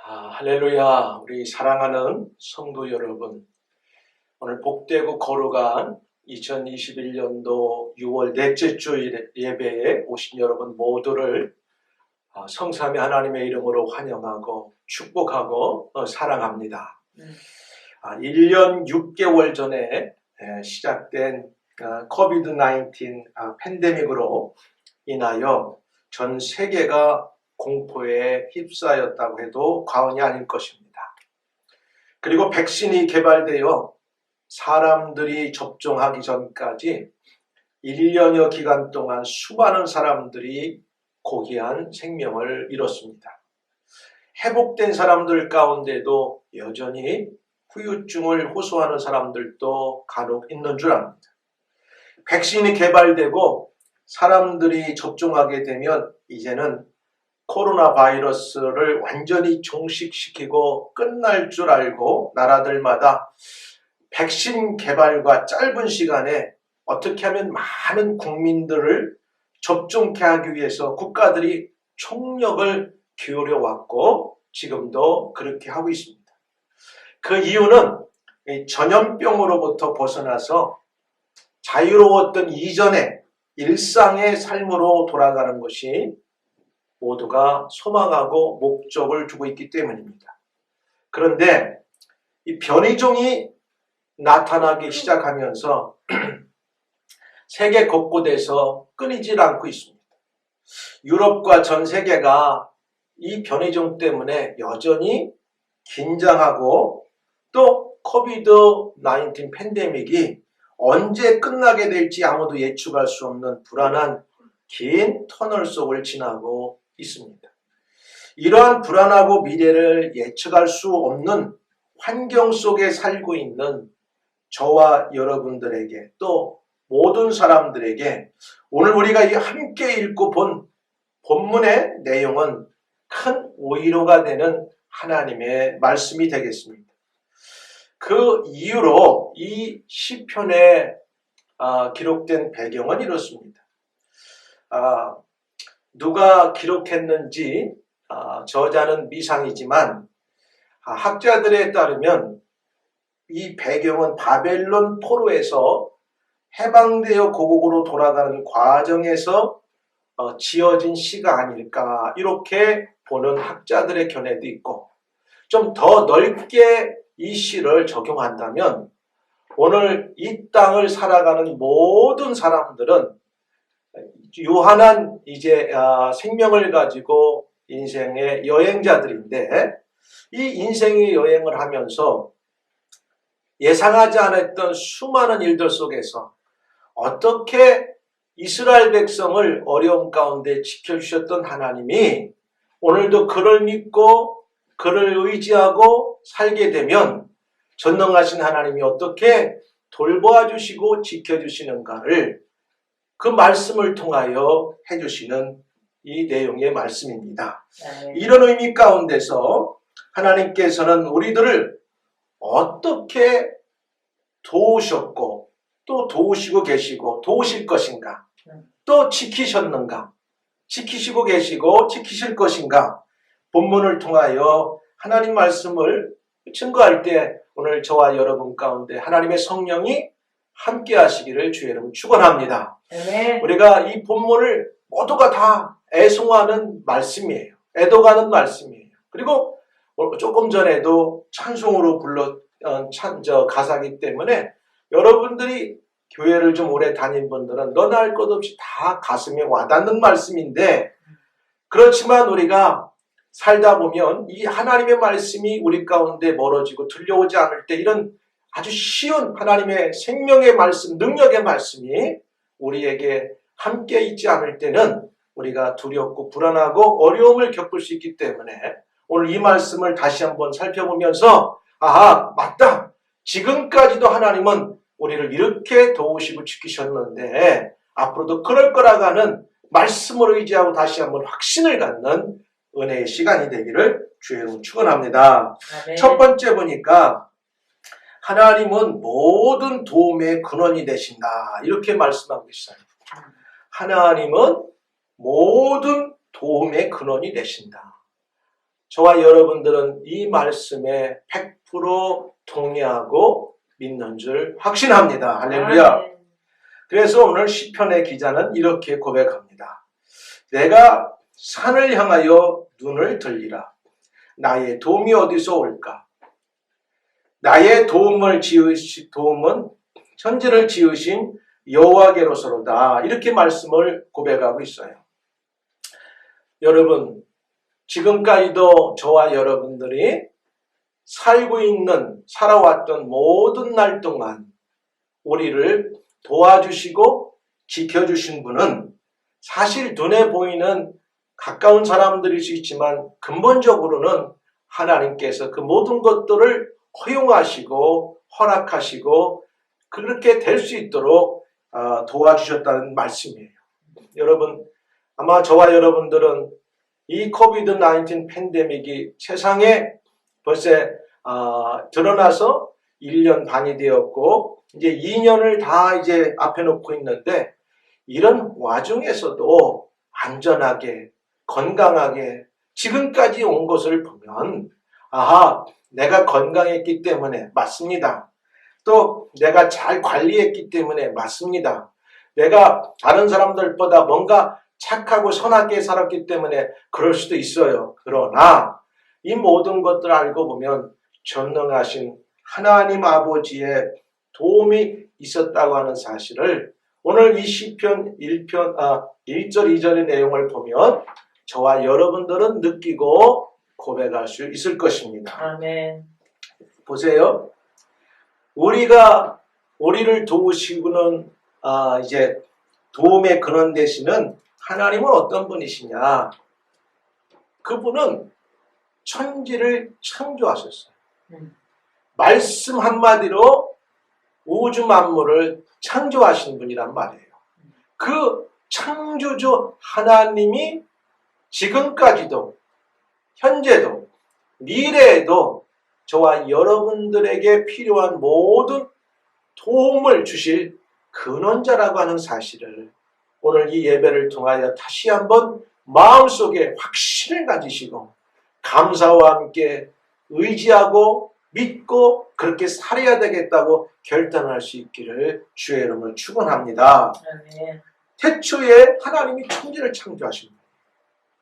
할렐루야. 우리 사랑하는 성도 여러분, 오늘 복되고 거룩한 2021년도 6월 넷째 주 예배에 오신 여러분 모두를 성삼위 하나님의 이름으로 환영하고 축복하고 사랑합니다. 1년 6개월 전에 시작된 코비드-19 팬데믹으로 인하여 전 세계가 공포에 휩싸였다고 해도 과언이 아닐 것입니다. 그리고 백신이 개발되어 사람들이 접종하기 전까지 1년여 기간 동안 수많은 사람들이 고귀한 생명을 잃었습니다. 회복된 사람들 가운데도 여전히 후유증을 호소하는 사람들도 간혹 있는 줄 압니다. 백신이 개발되고 사람들이 접종하게 되면 이제는 코로나 바이러스를 완전히 종식시키고 끝날 줄 알고 나라들마다 백신 개발과 짧은 시간에 어떻게 하면 많은 국민들을 접종케 하기 위해서 국가들이 총력을 기울여 왔고 지금도 그렇게 하고 있습니다. 그 이유는 전염병으로부터 벗어나서 자유로웠던 이전의 일상의 삶으로 돌아가는 것이 모두가 소망하고 목적을 두고 있기 때문입니다. 그런데 이 변이종이 나타나기 시작하면서 세계 곳곳에서 끊이질 않고 있습니다. 유럽과 전 세계가 이 변이종 때문에 여전히 긴장하고 또 코비드-19 팬데믹이 언제 끝나게 될지 아무도 예측할 수 없는 불안한 긴 터널 속을 지나고 있습니다. 이러한 불안하고 미래를 예측할 수 없는 환경 속에 살고 있는 저와 여러분들에게 또 모든 사람들에게 오늘 우리가 함께 읽고 본 본문의 내용은 큰 위로가 되는 하나님의 말씀이 되겠습니다. 그 이유로 이 시편에 기록된 배경은 이렇습니다. 누가 기록했는지 저자는 미상이지만 학자들에 따르면 이 배경은 바벨론 포로에서 해방되어 고국으로 돌아가는 과정에서 지어진 시가 아닐까 이렇게 보는 학자들의 견해도 있고 좀 더 넓게 이 시를 적용한다면 오늘 이 땅을 살아가는 모든 사람들은 유한한 생명을 가지고 인생의 여행자들인데 이 인생의 여행을 하면서 예상하지 않았던 수많은 일들 속에서 어떻게 이스라엘 백성을 어려움 가운데 지켜주셨던 하나님이 오늘도 그를 믿고 그를 의지하고 살게 되면 전능하신 하나님이 어떻게 돌보아 주시고 지켜주시는가를 그 말씀을 통하여 해주시는 이 내용의 말씀입니다. 이런 의미 가운데서 하나님께서는 우리들을 어떻게 도우셨고 또 도우시고 계시고 도우실 것인가 또 지키셨는가 지키시고 계시고 지키실 것인가 본문을 통하여 하나님 말씀을 증거할 때 오늘 저와 여러분 가운데 하나님의 성령이 함께 하시기를 주의 이름으로 축원합니다. 우리가 이 본문을 모두가 다 애송하는 말씀이에요. 애도가는 말씀이에요. 그리고 조금 전에도 찬송으로 불렀 가사이기 때문에 여러분들이 교회를 좀 오래 다닌 분들은 너나 할 것 없이 다 가슴에 와닿는 말씀인데 그렇지만 우리가 살다 보면 이 하나님의 말씀이 우리 가운데 멀어지고 들려오지 않을 때 이런 아주 쉬운 하나님의 생명의 말씀, 능력의 말씀이 우리에게 함께 있지 않을 때는 우리가 두렵고 불안하고 어려움을 겪을 수 있기 때문에 오늘 이 말씀을 다시 한번 살펴보면서 맞다. 지금까지도 하나님은 우리를 이렇게 도우시고 지키셨는데 앞으로도 그럴 거라고 하는 말씀을 의지하고 다시 한번 확신을 갖는 은혜의 시간이 되기를 주의 이름으로 축원합니다. 첫 번째 보니까 하나님은 모든 도움의 근원이 되신다. 이렇게 말씀하고 있어요. 하나님은 모든 도움의 근원이 되신다. 저와 여러분들은 이 말씀에 100% 동의하고 믿는 줄 확신합니다. 할렐루야. 네. 그래서 오늘 시편의 기자는 이렇게 고백합니다. 내가 산을 향하여 눈을 들리라. 나의 도움이 어디서 올까? 나의 도움은 천지를 지으신 여호와께로서로다. 이렇게 말씀을 고백하고 있어요. 여러분, 지금까지도 저와 여러분들이 살아왔던 모든 날 동안 우리를 도와주시고 지켜주신 분은 사실 눈에 보이는 가까운 사람들일 수 있지만 근본적으로는 하나님께서 그 모든 것들을 허용하시고 허락하시고 그렇게 될 수 있도록 도와주셨다는 말씀이에요. 여러분, 아마 저와 여러분들은 이 코비드-19 팬데믹이 세상에 벌써 드러나서 1년 반이 되었고 이제 2년을 다 이제 앞에 놓고 있는데 이런 와중에서도 안전하게 건강하게 지금까지 온 것을 보면 내가 건강했기 때문에 맞습니다. 또 내가 잘 관리했기 때문에 맞습니다. 내가 다른 사람들보다 뭔가 착하고 선하게 살았기 때문에 그럴 수도 있어요. 그러나 이 모든 것들을 알고 보면 전능하신 하나님 아버지의 도움이 있었다고 하는 사실을 오늘 이 시편 1절 2절의 내용을 보면 저와 여러분들은 느끼고 고백할 수 있을 것입니다. 아멘. 보세요. 우리를 도우시고는 이제 도움의 근원 되시는 하나님은 어떤 분이시냐? 그분은 천지를 창조하셨어요. 말씀 한마디로 우주 만물을 창조하신 분이란 말이에요. 그 창조주 하나님이 지금까지도 현재도 미래에도 저와 여러분들에게 필요한 모든 도움을 주실 근원자라고 하는 사실을 오늘 이 예배를 통하여 다시 한번 마음속에 확신을 가지시고 감사와 함께 의지하고 믿고 그렇게 살아야 되겠다고 결단할 수 있기를 주의 이름으로 축원합니다. 아멘. 태초에 하나님이 천지를 창조하십니다.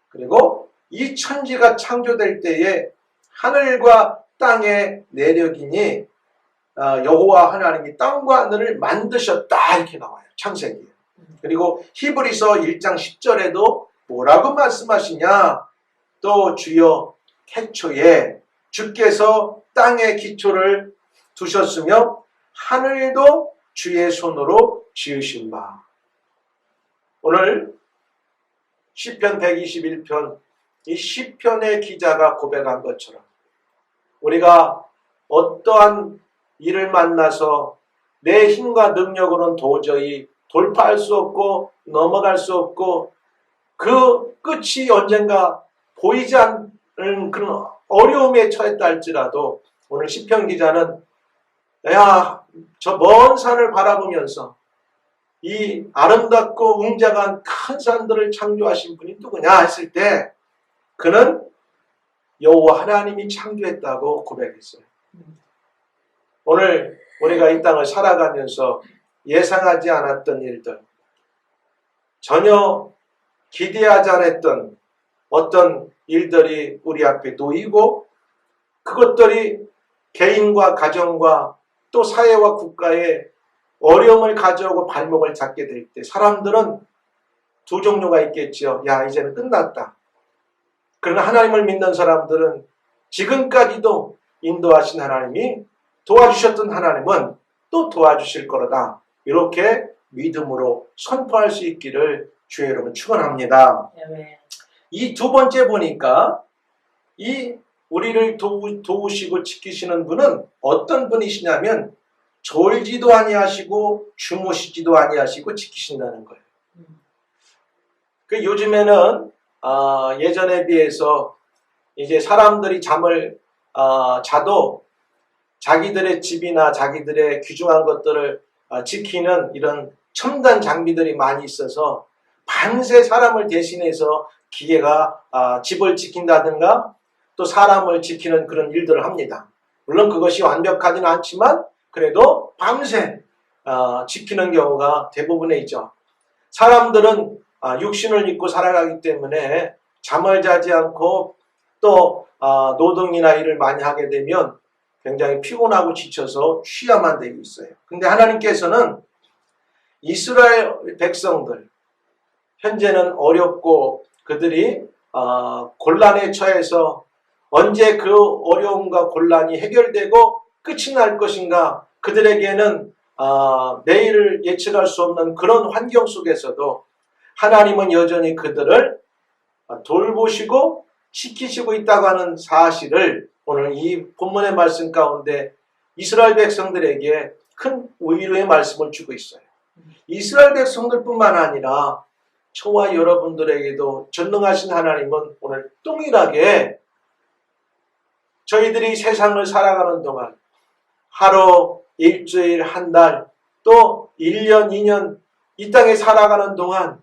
그리고 이 천지가 창조될 때에 하늘과 땅의 내력이니 여호와 하나님이 땅과 하늘을 만드셨다 이렇게 나와요. 창세기에. 그리고 히브리서 1장 10절에도 뭐라고 말씀하시냐? 또 주여 태초에 주께서 땅의 기초를 두셨으며 하늘도 주의 손으로 지으신 바. 오늘 시편 121편 이 시편의 기자가 고백한 것처럼 우리가 어떠한 일을 만나서 내 힘과 능력으로는 도저히 돌파할 수 없고 넘어갈 수 없고 그 끝이 언젠가 보이지 않는 그런 어려움에 처했다 할지라도 오늘 시편 기자는 저 먼 산을 바라보면서 이 아름답고 웅장한 큰 산들을 창조하신 분이 누구냐 했을 때 그는 여호와 하나님이 창조했다고 고백했어요. 오늘 우리가 이 땅을 살아가면서 예상하지 않았던 일들, 전혀 기대하지 않았던 어떤 일들이 우리 앞에 놓이고 그것들이 개인과 가정과 또 사회와 국가에 어려움을 가져오고 발목을 잡게 될 때 사람들은 두 종류가 있겠죠. 이제는 끝났다. 그러나 하나님을 믿는 사람들은 지금까지도 인도하신 하나님이 도와주셨던 하나님은 또 도와주실 거로다. 이렇게 믿음으로 선포할 수 있기를 주의 이름으로 축원합니다. 이 두 번째 보니까 이 우리를 도우시고 지키시는 분은 어떤 분이시냐면 졸지도 아니하시고 주무시지도 아니하시고 지키신다는 거예요. 요즘에는 예전에 비해서 이제 사람들이 잠을 자도 자기들의 집이나 자기들의 귀중한 것들을 지키는 이런 첨단 장비들이 많이 있어서 밤새 사람을 대신해서 기계가 집을 지킨다든가 또 사람을 지키는 그런 일들을 합니다. 물론 그것이 완벽하지는 않지만 그래도 밤새 지키는 경우가 대부분에 있죠. 사람들은 육신을 입고 살아가기 때문에 잠을 자지 않고 또 노동이나 일을 많이 하게 되면 굉장히 피곤하고 지쳐서 쉬야만 되고 있어요. 근데 하나님께서는 이스라엘 백성들, 현재는 어렵고 그들이 곤란에 처해서 언제 그 어려움과 곤란이 해결되고 끝이 날 것인가, 그들에게는 내일을 예측할 수 없는 그런 환경 속에서도 하나님은 여전히 그들을 돌보시고 지키시고 있다고 하는 사실을 오늘 이 본문의 말씀 가운데 이스라엘 백성들에게 큰 위로의 말씀을 주고 있어요. 이스라엘 백성들뿐만 아니라 저와 여러분들에게도 전능하신 하나님은 오늘 동일하게 저희들이 세상을 살아가는 동안 하루, 일주일, 한 달, 또 1년, 2년 이 땅에 살아가는 동안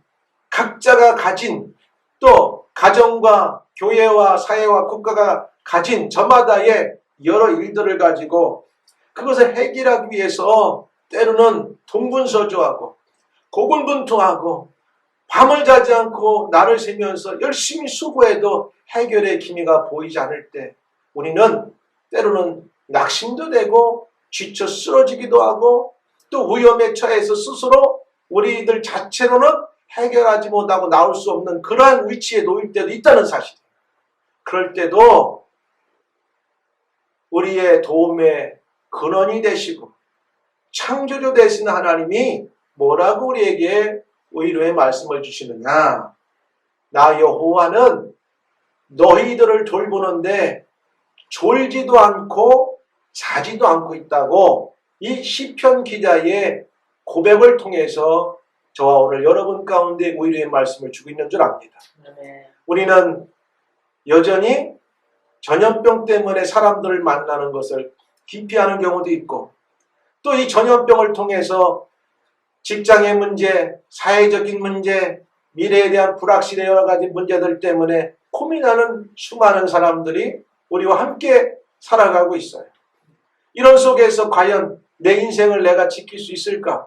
각자가 가진, 또 가정과 교회와 사회와 국가가 가진 저마다의 여러 일들을 가지고 그것을 해결하기 위해서 때로는 동분서주하고 고군분투하고 밤을 자지 않고 날을 새면서 열심히 수고해도 해결의 기미가 보이지 않을 때 우리는 때로는 낙심도 되고 지쳐 쓰러지기도 하고 또 위험에 처해서 스스로 우리들 자체로는 해결하지 못하고 나올 수 없는 그러한 위치에 놓일 때도 있다는 사실이에요. 그럴 때도 우리의 도움의 근원이 되시고 창조주 되신 하나님이 뭐라고 우리에게 위로의 말씀을 주시느냐? 나 여호와는 너희들을 돌보는데 졸지도 않고 자지도 않고 있다고 이 시편 기자의 고백을 통해서 저와 오늘 여러분 가운데 위로의 말씀을 주고 있는 줄 압니다. 우리는 여전히 전염병 때문에 사람들을 만나는 것을 기피하는 경우도 있고 또 이 전염병을 통해서 직장의 문제, 사회적인 문제, 미래에 대한 불확실의 여러 가지 문제들 때문에 고민하는 수많은 사람들이 우리와 함께 살아가고 있어요. 이런 속에서 과연 내 인생을 내가 지킬 수 있을까?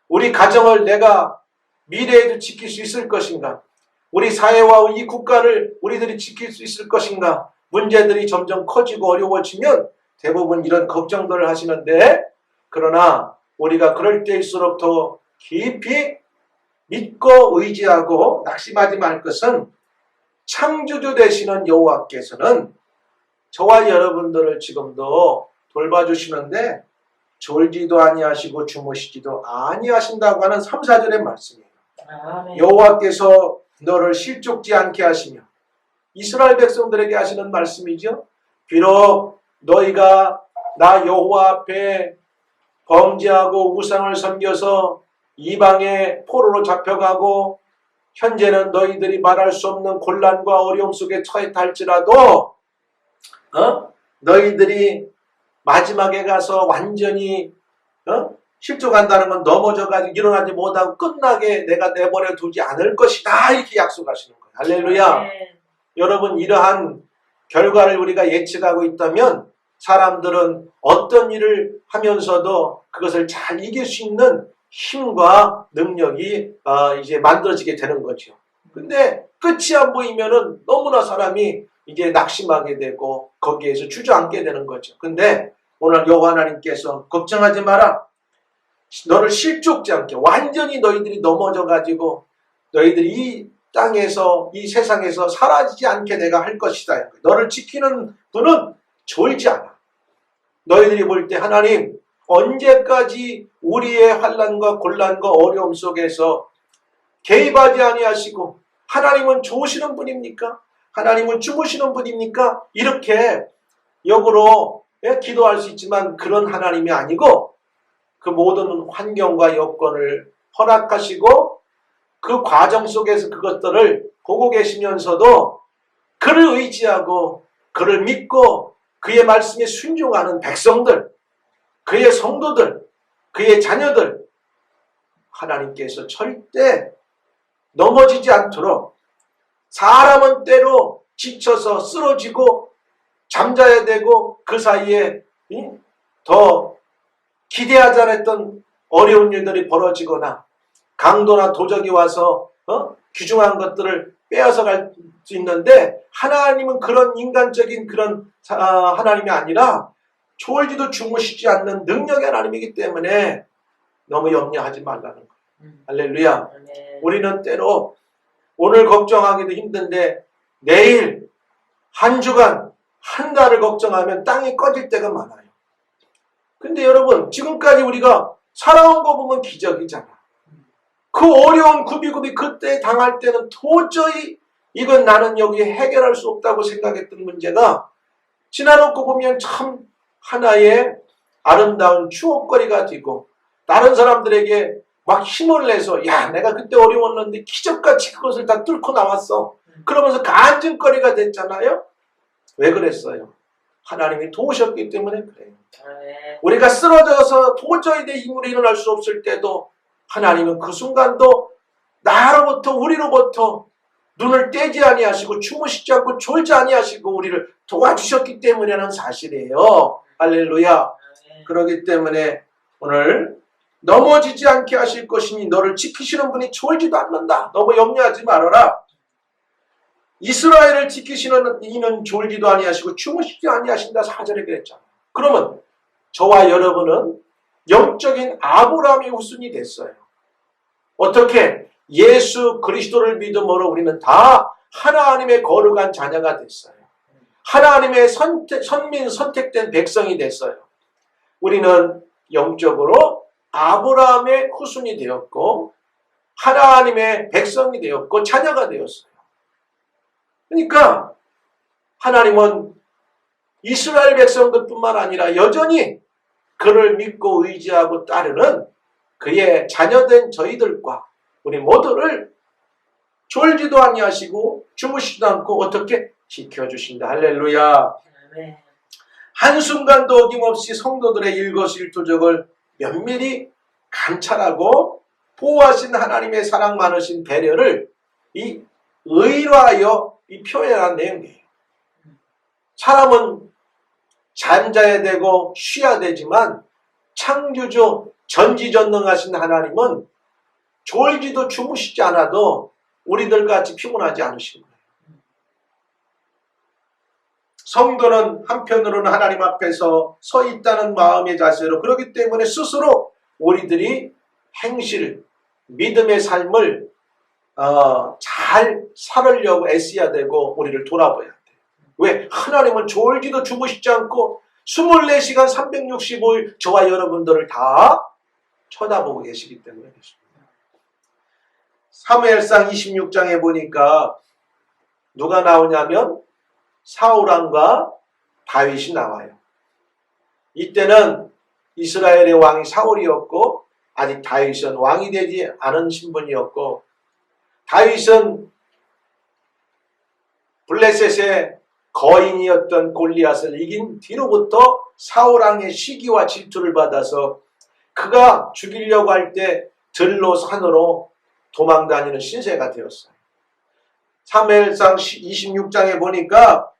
우리 가정을 내가 미래에도 지킬 수 있을 것인가? 우리 사회와 이 국가를 우리들이 지킬 수 있을 것인가? 문제들이 점점 커지고 어려워지면 대부분 이런 걱정들을 하시는데, 그러나 우리가 그럴 때일수록 더 깊이 믿고 의지하고 낙심하지 말 것은 창조주 되시는 여호와께서는 저와 여러분들을 지금도 돌봐주시는데 졸지도 아니하시고 주무시지도 아니하신다고 하는 3, 4절의 말씀이에요. 여호와께서 너를 실족지 않게 하시며, 이스라엘 백성들에게 하시는 말씀이죠. 비록 너희가 나 여호와 앞에 범죄하고 우상을 섬겨서 이방의 포로로 잡혀가고 현재는 너희들이 말할 수 없는 곤란과 어려움 속에 처했다 할지라도 너희들이 마지막에 가서 완전히 실족한다는 건 넘어져가지고 일어나지 못하고 끝나게 내가 내버려 두지 않을 것이다, 이렇게 약속하시는 거예요. 할렐루야. 여러분, 이러한 결과를 우리가 예측하고 있다면 사람들은 어떤 일을 하면서도 그것을 잘 이길 수 있는 힘과 능력이 이제 만들어지게 되는 거죠. 근데 끝이 안 보이면은 너무나 사람이 이제 낙심하게 되고 거기에서 주저앉게 되는 거죠. 근데 오늘 여호와 하나님께서 걱정하지 마라. 너를 실족지 않게 완전히 너희들이 넘어져가지고 너희들이 이 땅에서 이 세상에서 사라지지 않게 내가 할 것이다. 너를 지키는 분은 졸지 않아. 너희들이 볼 때 하나님 언제까지 우리의 환난과 곤란과 어려움 속에서 개입하지 아니하시고 하나님은 좋으시는 분입니까? 하나님은 주무시는 분입니까? 이렇게 역으로 기도할 수 있지만 그런 하나님이 아니고 그 모든 환경과 여건을 허락하시고 그 과정 속에서 그것들을 보고 계시면서도 그를 의지하고 그를 믿고 그의 말씀에 순종하는 백성들, 그의 성도들, 그의 자녀들, 하나님께서 절대 넘어지지 않도록, 사람은 때로 지쳐서 쓰러지고 잠자야 되고 그 사이에 더 기대하지 않았던 어려운 일들이 벌어지거나 강도나 도적이 와서 귀중한 것들을 빼앗아 갈 수 있는데, 하나님은 그런 인간적인 그런 하나님이 아니라 졸지도 주무시지 않는 능력의 하나님이기 때문에 너무 염려하지 말라는 거예요. 할렐루야. 우리는 때로 오늘 걱정하기도 힘든데 내일, 한 주간, 한 달을 걱정하면 땅이 꺼질 때가 많아요. 근데 여러분, 지금까지 우리가 살아온 거 보면 기적이잖아. 그 어려운 구비구비 그때 당할 때는 도저히 이건 나는 여기 해결할 수 없다고 생각했던 문제가 지나놓고 보면 참 하나의 아름다운 추억거리가 되고, 다른 사람들에게 막 힘을 내서 야, 내가 그때 어려웠는데 기적같이 그것을 다 뚫고 나왔어. 그러면서 간증거리가 됐잖아요. 왜 그랬어요? 하나님이 도우셨기 때문에 그래요. 우리가 쓰러져서 도저히 내 힘으로 일어날 수 없을 때도 하나님은 그 순간도 나로부터, 우리로부터 눈을 떼지 아니하시고 주무시지 않고 졸지 아니하시고 우리를 도와주셨기 때문이라는 사실이에요. 할렐루야. 그렇기 때문에 오늘 넘어지지 않게 하실 것이니 너를 지키시는 분이 졸지도 않는다. 너무 염려하지 말아라. 이스라엘을 지키시는 이는 졸지도 아니하시고 주무시지 아니하신다. 4절에 그랬잖아. 그러면 저와 여러분은 영적인 아브라함의 후손이 됐어요. 어떻게? 예수 그리스도를 믿음으로 우리는 다 하나님의 거룩한 자녀가 됐어요. 하나님의 선택된 백성이 됐어요. 우리는 영적으로 아브라함의 후손이 되었고 하나님의 백성이 되었고 자녀가 되었어요. 그러니까 하나님은 이스라엘 백성들뿐만 아니라 여전히 그를 믿고 의지하고 따르는 그의 자녀된 저희들과 우리 모두를 졸지도 아니하시고 주무시지도 않고 어떻게 지켜주신다. 할렐루야. 한순간도 어김없이 성도들의 일거수일투족을 면밀히 감찰하고 보호하신 하나님의 사랑 많으신 배려를 이 의로하여 이 표현한 내용이에요. 사람은 잠자야 되고 쉬어야 되지만 창조주 전지전능하신 하나님은 졸지도 주무시지 않아도 우리들같이 피곤하지 않으신 거예요. 성도는 한편으로는 하나님 앞에서 서 있다는 마음의 자세로, 그렇기 때문에 스스로 우리들이 행실, 믿음의 삶을 잘 살으려고 애써야 되고 우리를 돌아봐야 돼요. 왜? 하나님은 졸지도 주무시지 않고 24시간 365일 저와 여러분들을 다 쳐다보고 계시기 때문에 그렇습니다. 사무엘상 26장에 보니까 누가 나오냐면 사울왕과 다윗이 나와요. 이때는 이스라엘의 왕이 사울이었고 아직 다윗은 왕이 되지 않은 신분이었고, 다윗은 블레셋의 거인이었던 골리앗을 이긴 뒤로부터 사울왕의 시기와 질투를 받아서 그가 죽이려고 할 때 들로 산으로 도망다니는 신세가 되었어요. 사무엘상 26장에 보니까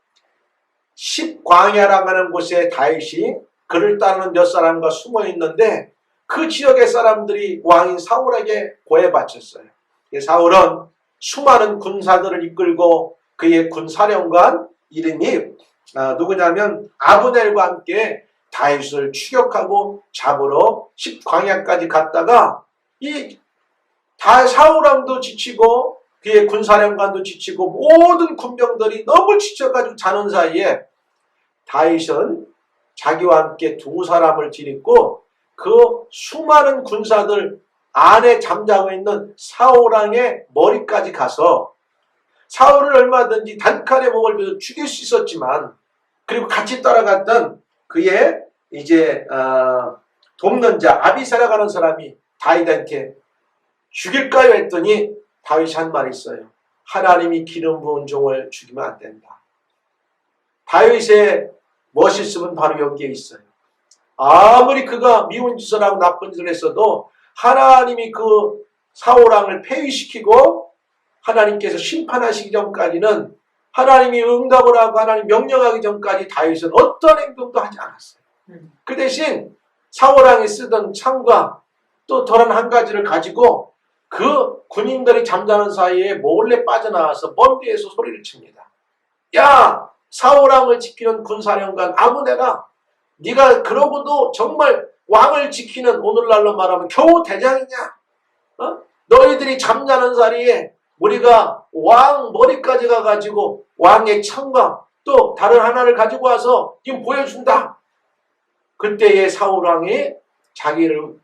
10광야라고 하는 곳에 다윗이 그를 따르는 몇 사람과 숨어 있는데 그 지역의 사람들이 왕인 사울에게 고해 바쳤어요. 사울은 수많은 군사들을 이끌고 그의 군사령관 이름이 누구냐면 아브넬과 함께 다윗을 추격하고 잡으러 10광야까지 갔다가 이 사울왕도 지치고 그의 군사령관도 지치고 모든 군병들이 너무 지쳐가지고 자는 사이에 다윗은 자기와 함께 두 사람을 데리고 그 수많은 군사들 안에 잠자고 있는 사울왕의 머리까지 가서 사울을 얼마든지 단칼에 목을 베어 죽일 수 있었지만, 그리고 같이 따라갔던 그의 이제 돕는 자 아비사라고 하는 사람이 다윗한테 죽일까요 했더니 다윗이 한 말이 있어요. 하나님이 기름 부은 종을 죽이면 안 된다. 다윗의 멋있음은 바로 여기에 있어요. 아무리 그가 미운 짓을 하고 나쁜 짓을 했어도 하나님이 그 사울왕을 폐위시키고 하나님께서 심판하시기 전까지는 하나님이 응답을 하고 하나님 명령하기 전까지 다윗은 어떤 행동도 하지 않았어요. 그 대신 사울왕이 쓰던 창과 또 다른 한 가지를 가지고 그 군인들이 잠자는 사이에 몰래 빠져나와서 먼 데에서 소리를 칩니다. 야, 사울왕을 지키는 군사령관 아브네라, 네가 그러고도 정말 왕을 지키는, 오늘날로 말하면 겨우 대장이냐? 너희들이 잠자는 사이에 우리가 왕 머리까지 가가지고 왕의 창과 또 다른 하나를 가지고 와서 지금 보여준다. 그때의 사울왕이 자기를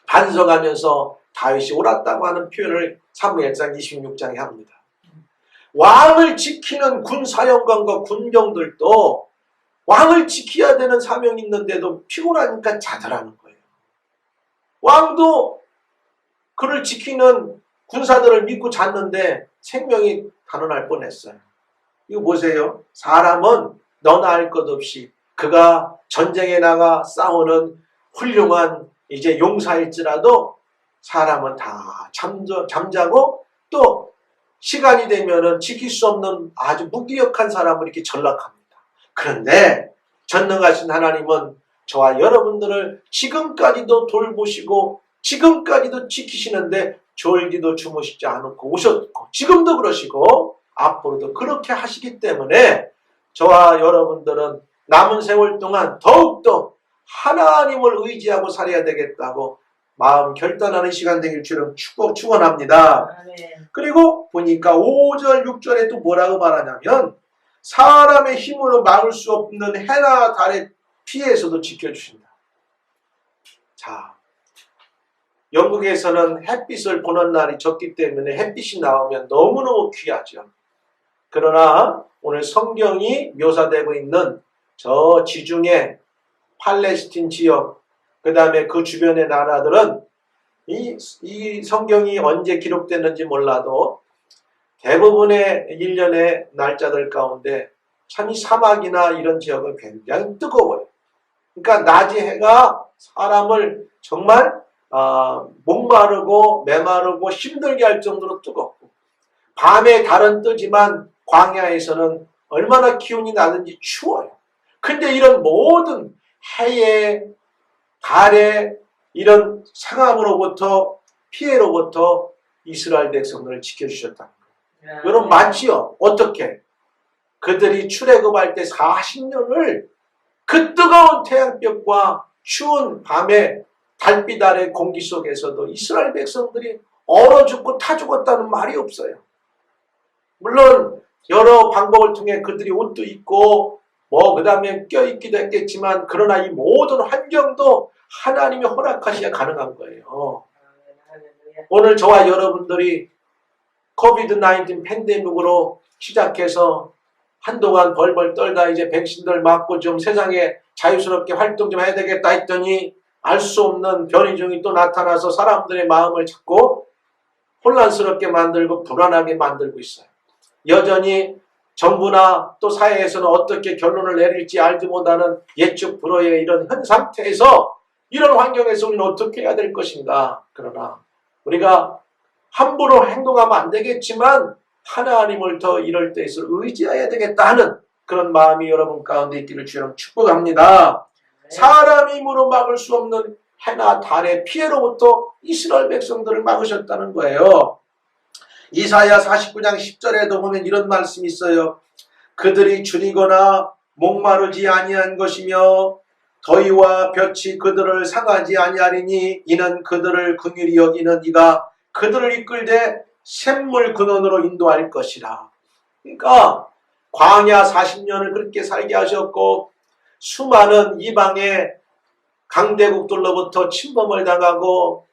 반성하면서 다윗이 옳았다고 하는 표현을 사무엘상 26장에 합니다. 왕을 지키는 군사령관과 군병들도 왕을 지켜야 되는 사명이 있는데도 피곤하니까 자더라는 거예요. 왕도 그를 지키는 군사들을 믿고 잤는데 생명이 단언할 뻔했어요. 이거 보세요. 사람은 너나 할 것 없이 그가 전쟁에 나가 싸우는 훌륭한 이제 용사일지라도 사람은 다 잠자고 또 시간이 되면은 지킬 수 없는 아주 무기력한 사람을 이렇게 전락합니다. 그런데 전능하신 하나님은 저와 여러분들을 지금까지도 돌보시고 지금까지도 지키시는데 졸기도 주무시지 않고 오셨고 지금도 그러시고 앞으로도 그렇게 하시기 때문에 저와 여러분들은 남은 세월 동안 더욱더 하나님을 의지하고 살아야 되겠다고 마음 결단하는 시간 되길 주를 축원합니다. 그리고 보니까 5절 6절에 또 뭐라고 말하냐면 사람의 힘으로 막을 수 없는 해나 달의 피해에서도 지켜주신다. 자, 영국에서는 햇빛을 보는 날이 적기 때문에 햇빛이 나오면 너무너무 귀하죠. 그러나 오늘 성경이 묘사되고 있는 저 지중해 팔레스틴 지역, 그 다음에 그 주변의 나라들은 이 성경이 언제 기록됐는지 몰라도 대부분의 1년의 날짜들 가운데 참 이 사막이나 이런 지역은 굉장히 뜨거워요. 그러니까 낮의 해가 사람을 정말 목마르고 메마르고 힘들게 할 정도로 뜨겁고 밤에 달은 뜨지만 광야에서는 얼마나 기온이 나든지 추워요. 근데 이런 모든 해에 달의 이런 상함으로부터 피해로부터 이스라엘 백성들을 지켜주셨다. 여러분 맞지요? 어떻게? 그들이 출애굽할 때 40년을 그 뜨거운 태양볕과 추운 밤에 달빛 아래 공기 속에서도 이스라엘 백성들이 얼어 죽고 타 죽었다는 말이 없어요. 물론 여러 방법을 통해 그들이 옷도 입고 그 다음에 껴있기도 했겠지만 그러나 이 모든 환경도 하나님이 허락하셔야 가능한 거예요. 오늘 저와 여러분들이 코비드-19 팬데믹으로 시작해서 한동안 벌벌 떨다 이제 백신들 맞고 좀 세상에 자유스럽게 활동 좀 해야 되겠다 했더니 알 수 없는 변이종이 또 나타나서 사람들의 마음을 자꾸 혼란스럽게 만들고 불안하게 만들고 있어요. 여전히 정부나 또 사회에서는 어떻게 결론을 내릴지 알지 못하는 예측 불허의 이런 현 상태에서 이런 환경에서 우리는 어떻게 해야 될 것인가. 그러나 우리가 함부로 행동하면 안 되겠지만 하나님을 더 이럴 때에서 의지해야 되겠다 하는 그런 마음이 여러분 가운데 있기를 주여 축복합니다. 사람의 힘으로 막을 수 없는 해나 달의 피해로부터 이스라엘 백성들을 막으셨다는 거예요. 이사야 49장 10절에도 보면 이런 말씀이 있어요. 그들이 줄이거나 목마르지 아니한 것이며 더위와 볕이 그들을 상하지 아니하리니 이는 그들을 긍휼히 여기는 이가 그들을 이끌되 샘물 근원으로 인도할 것이라. 그러니까 광야 40년을 그렇게 살게 하셨고 수많은 이방의 강대국들로부터 침범을 당하고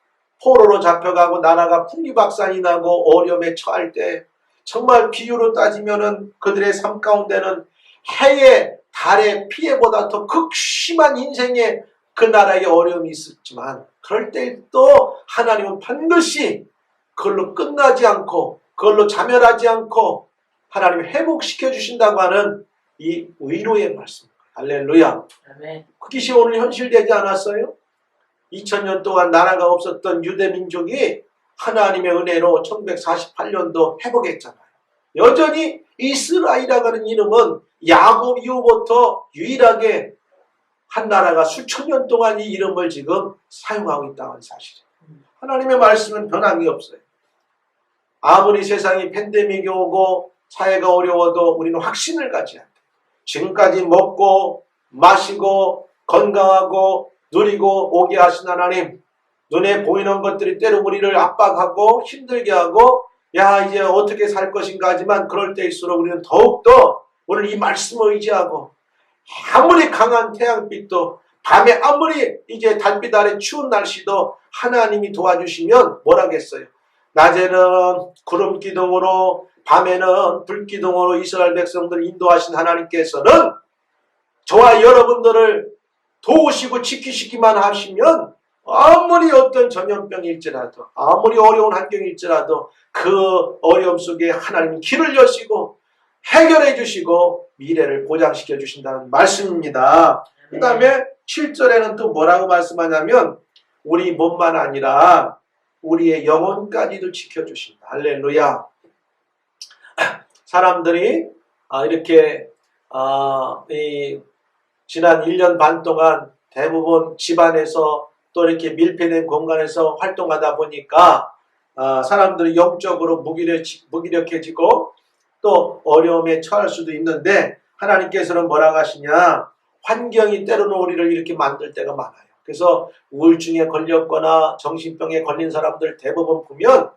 포로로 잡혀가고 나라가 풍비박산이 나고 어려움에 처할 때 정말 비유로 따지면은 그들의 삶 가운데는 해의 달의 피해보다 더 극심한 인생의 그 나라의 어려움이 있었지만 그럴 때 또 하나님은 반드시 그걸로 끝나지 않고 그걸로 자멸하지 않고 하나님이 회복시켜 주신다고 하는 이 위로의 말씀. 할렐루야. 아멘. 그것이 오늘 현실되지 않았어요? 2000년 동안 나라가 없었던 유대 민족이 하나님의 은혜로 1948년도 회복했잖아요. 여전히 이스라엘이라고 하는 이름은 야곱 이후부터 유일하게 한 나라가 수천 년 동안 이 이름을 지금 사용하고 있다는 사실이에요. 하나님의 말씀은 변함이 없어요. 아무리 세상이 팬데믹이 오고 사회가 어려워도 우리는 확신을 가져야 돼요. 지금까지 먹고 마시고 건강하고 누리고 오게 하신 하나님, 눈에 보이는 것들이 때로 우리를 압박하고 힘들게 하고 야 이제 어떻게 살 것인가 하지만 그럴 때일수록 우리는 더욱더 오늘 이 말씀을 의지하고 아무리 강한 태양빛도 밤에 아무리 이제 달빛 아래 추운 날씨도 하나님이 도와주시면 뭐라겠어요. 낮에는 구름 기둥으로 밤에는 불 기둥으로 이스라엘 백성들을 인도하신 하나님께서는 저와 여러분들을 도우시고 지키시기만 하시면 아무리 어떤 전염병일지라도 아무리 어려운 환경일지라도 그 어려움 속에 하나님이 길을 여시고 해결해 주시고 미래를 보장시켜 주신다는 말씀입니다. 그 다음에 7절에는 또 뭐라고 말씀하냐면 우리 몸만 아니라 우리의 영혼까지도 지켜주신다. 할렐루야. 사람들이 이렇게 지난 1년 반 동안 대부분 집안에서 또 이렇게 밀폐된 공간에서 활동하다 보니까 사람들이 영적으로 무기력해지고 또 어려움에 처할 수도 있는데 하나님께서는 뭐라고 하시냐, 환경이 때로는 우리를 이렇게 만들 때가 많아요. 그래서 우울증에 걸렸거나 정신병에 걸린 사람들 대부분 보면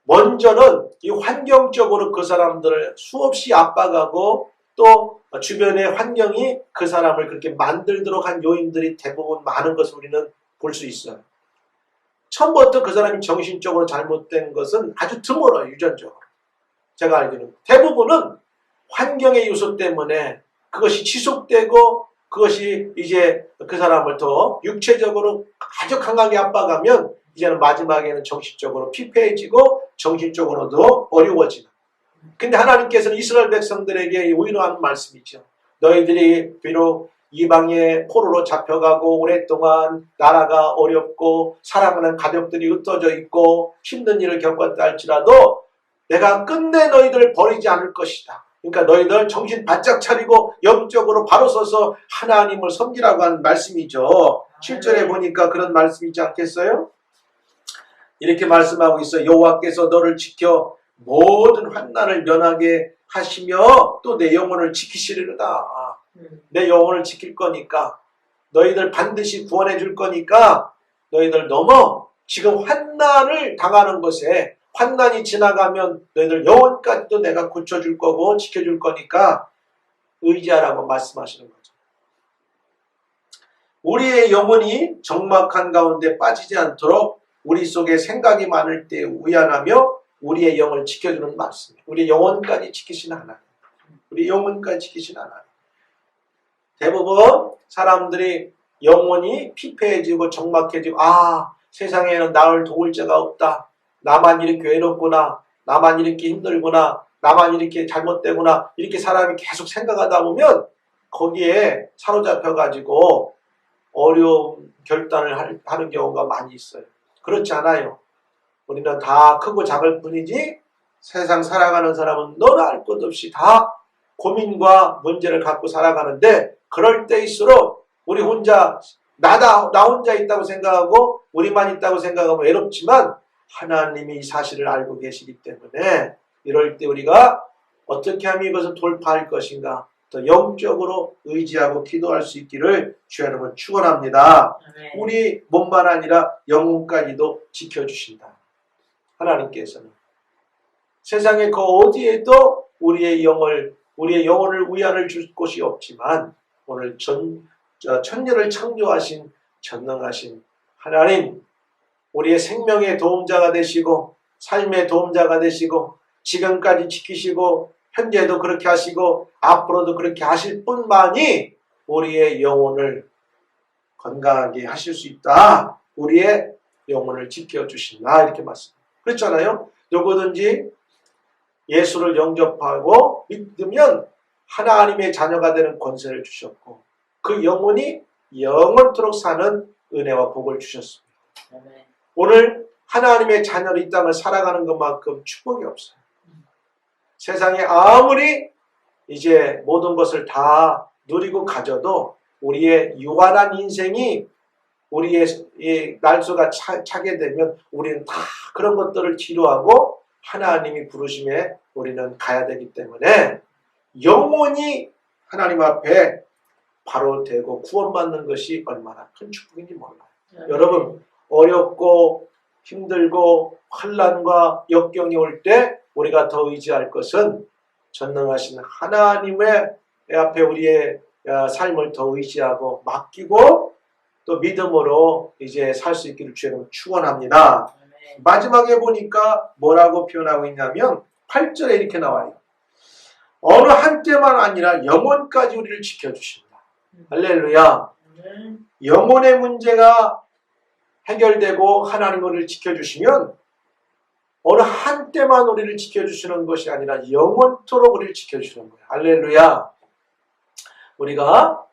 먼저는 이 환경적으로 그 사람들을 수없이 압박하고 또 주변의 환경이 그 사람을 그렇게 만들도록 한 요인들이 대부분 많은 것을 우리는 볼 수 있어요. 처음부터 그 사람이 정신적으로 잘못된 것은 아주 드물어요. 유전적으로. 제가 알기로는 대부분은 환경의 요소 때문에 그것이 지속되고 그것이 이제 그 사람을 더 육체적으로 아주 강하게 압박하면 이제는 마지막에는 정신적으로 피폐해지고 정신적으로도 어려워지는. 근데 하나님께서는 이스라엘 백성들에게 위로하는 말씀이죠. 너희들이 비록 이방의 포로로 잡혀가고 오랫동안 나라가 어렵고 사랑하는 가족들이 흩어져 있고 힘든 일을 겪었다 할지라도 내가 끝내 너희들을 버리지 않을 것이다. 그러니까 너희들 정신 바짝 차리고 영적으로 바로 서서 하나님을 섬기라고 하는 말씀이죠. 7절에 보니까 그런 말씀이 있지 않겠어요? 이렇게 말씀하고 있어요. 여호와께서 너를 지켜 모든 환난을 면하게 하시며 또 내 영혼을 지키시리로다. 내 영혼을 지킬 거니까 너희들 반드시 구원해 줄 거니까 너희들 너무 지금 환난을 당하는 것에 환난이 지나가면 너희들 영혼까지도 내가 고쳐줄 거고 지켜줄 거니까 의지하라고 말씀하시는 거죠. 우리의 영혼이 적막한 가운데 빠지지 않도록 우리 속에 생각이 많을 때 우연하며 우리의 영을 지켜주는 말씀이에요. 우리 영혼까지 지키시는 하나님. 우리 영혼까지 지키시는 하나님. 대부분 사람들이 영혼이 피폐해지고 적막해지고 세상에는 나를 도울 자가 없다. 나만 이렇게 외롭구나. 나만 이렇게 힘들구나. 나만 이렇게 잘못되구나. 이렇게 사람이 계속 생각하다 보면 거기에 사로잡혀가지고 어려운 결단을 하는 경우가 많이 있어요. 그렇지 않아요. 우리는 다 크고 작을 뿐이지 세상 살아가는 사람은 너나 할 것 없이 다 고민과 문제를 갖고 살아가는데 그럴 때일수록 우리 혼자 나 혼자 있다고 생각하고 우리만 있다고 생각하면 외롭지만 하나님이 이 사실을 알고 계시기 때문에 이럴 때 우리가 어떻게 하면 이것을 돌파할 것인가 더 영적으로 의지하고 기도할 수 있기를 주의 이름으로 축원합니다. 우리 몸만 아니라 영혼까지도 지켜주신다. 하나님께서는 세상에 그 어디에도 우리의 영혼을 위안을 줄 곳이 없지만 오늘 천년을 창조하신 전능하신 하나님, 우리의 생명의 도움자가 되시고 삶의 도움자가 되시고 지금까지 지키시고 현재도 그렇게 하시고 앞으로도 그렇게 하실 뿐만이 우리의 영혼을 건강하게 하실 수 있다. 우리의 영혼을 지켜주신다. 이렇게 말씀합니다. 그렇잖아요. 누구든지 예수를 영접하고 믿으면 하나님의 자녀가 되는 권세를 주셨고 그 영혼이 영원토록 사는 은혜와 복을 주셨습니다. 오늘 하나님의 자녀로 이 땅을 살아가는 것만큼 축복이 없어요. 세상에 아무리 이제 모든 것을 다 누리고 가져도 우리의 유한한 인생이 우리의 이 날수가 차게 되면 우리는 다 그런 것들을 뒤로하고 하나님이 부르심에 우리는 가야 되기 때문에 영원히 하나님 앞에 바로 되고 구원받는 것이 얼마나 큰 축복인지 몰라요. 여러분, 어렵고 힘들고 환난과 역경이 올 때 우리가 더 의지할 것은 전능하신 하나님의 앞에 우리의 삶을 더 의지하고 맡기고 또 믿음으로 이제 살 수 있기를 주님 축원합니다. 마지막에 보니까 뭐라고 표현하고 있냐면 8절에 이렇게 나와요. 어느 한때만 아니라 영원까지 우리를 지켜주신다. 할렐루야. 영혼의 문제가 해결되고 하나님 우리를 지켜주시면 어느 한때만 우리를 지켜주시는 것이 아니라 영원토록 우리를 지켜주시는 거예요. 할렐루야. 우리가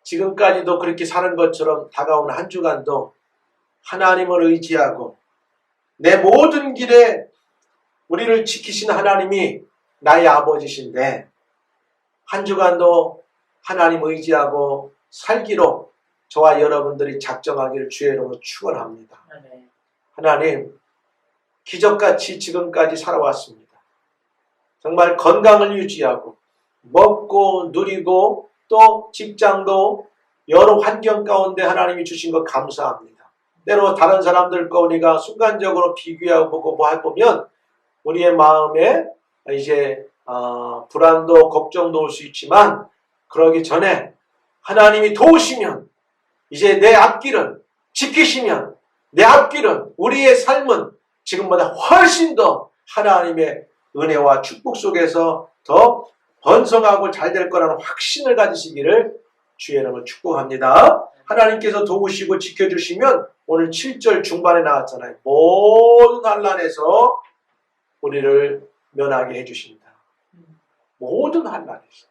지금까지도 그렇게 사는 것처럼 다가오는 한 주간도 하나님을 의지하고 내 모든 길에 우리를 지키신 하나님이 나의 아버지신데 한 주간도 하나님 의지하고 살기로 저와 여러분들이 작정하기를 주의 이름으로 축원합니다. 하나님, 기적같이 지금까지 살아왔습니다. 정말 건강을 유지하고 먹고 누리고 또 직장도 여러 환경 가운데 하나님이 주신 것 감사합니다. 때로 다른 사람들과 우리가 순간적으로 비교하고 보고 뭐 해보면 우리의 마음에 이제 불안도 걱정도 올 수 있지만 그러기 전에 하나님이 도우시면 이제 내 앞길은 지키시면 내 앞길은 우리의 삶은 지금보다 훨씬 더 하나님의 은혜와 축복 속에서 더 번성하고 잘 될 거라는 확신을 가지시기를 주의 이름으로 축복합니다. 하나님께서 도우시고 지켜주시면 오늘 7절 중반에 나왔잖아요. 모든 환난에서 우리를 면하게 해주신다. 모든 환난에서.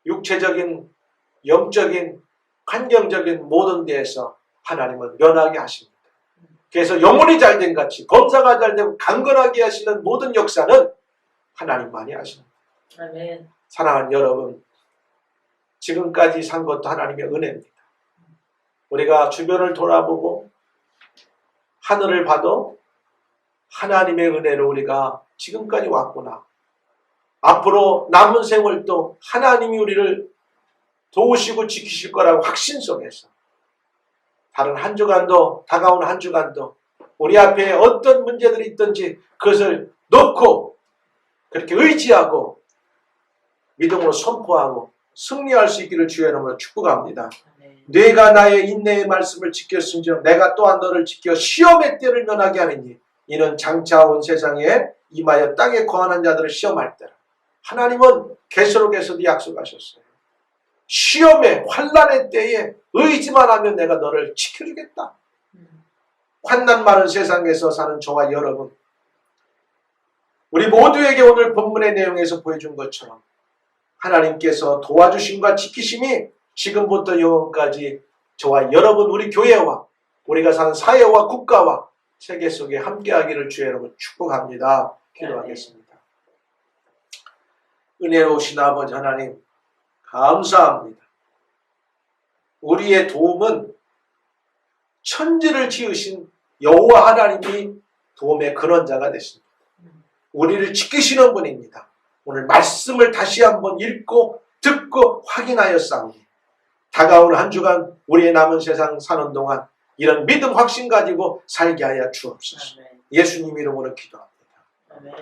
육체적인, 영적인, 환경적인 모든 데에서 하나님은 면하게 하십니다. 그래서 영혼이 잘된 같이 검사가 잘되고 강건하게 하시는 모든 역사는 하나님만이 하십니다. 아멘. 사랑하는 여러분, 지금까지 산 것도 하나님의 은혜입니다. 우리가 주변을 돌아보고 하늘을 봐도 하나님의 은혜로 우리가 지금까지 왔구나. 앞으로 남은 세월도 하나님이 우리를 도우시고 지키실 거라고 확신 속에서 다른 한 주간도 다가오는 한 주간도 우리 앞에 어떤 문제들이 있든지 그것을 놓고 그렇게 의지하고 믿음으로 선포하고 승리할 수 있기를 주의 이름으로 축복합니다. 네가 나의 인내의 말씀을 지켰은즉 내가 또한 너를 지켜 시험의 때를 면하게 하리니 이는 장차 온 세상에 임하여 땅에 거하는 자들을 시험할 때라. 하나님은 계시록에서도 약속하셨어요. 시험의 환난의 때에 의지만 하면 내가 너를 지켜주겠다. 환난 많은 세상에서 사는 저와 여러분, 우리 모두에게 오늘 본문의 내용에서 보여준 것처럼 하나님께서 도와주심과 지키심이 지금부터 영원까지 저와 여러분, 우리 교회와 우리가 사는 사회와 국가와 세계 속에 함께하기를 주의 이름으로 축복합니다. 기도하겠습니다. 은혜로우신 아버지 하나님, 감사합니다. 우리의 도움은 천지를 지으신 여호와 하나님이 도움의 근원자가 되십니다. 우리를 지키시는 분입니다. 오늘 말씀을 다시 한번 읽고 듣고 확인하여 싸우니 다가오는 한 주간 우리의 남은 세상 사는 동안 이런 믿음 확신 가지고 살게 하여 주옵소서. 예수님 이름으로 기도합니다. 아멘.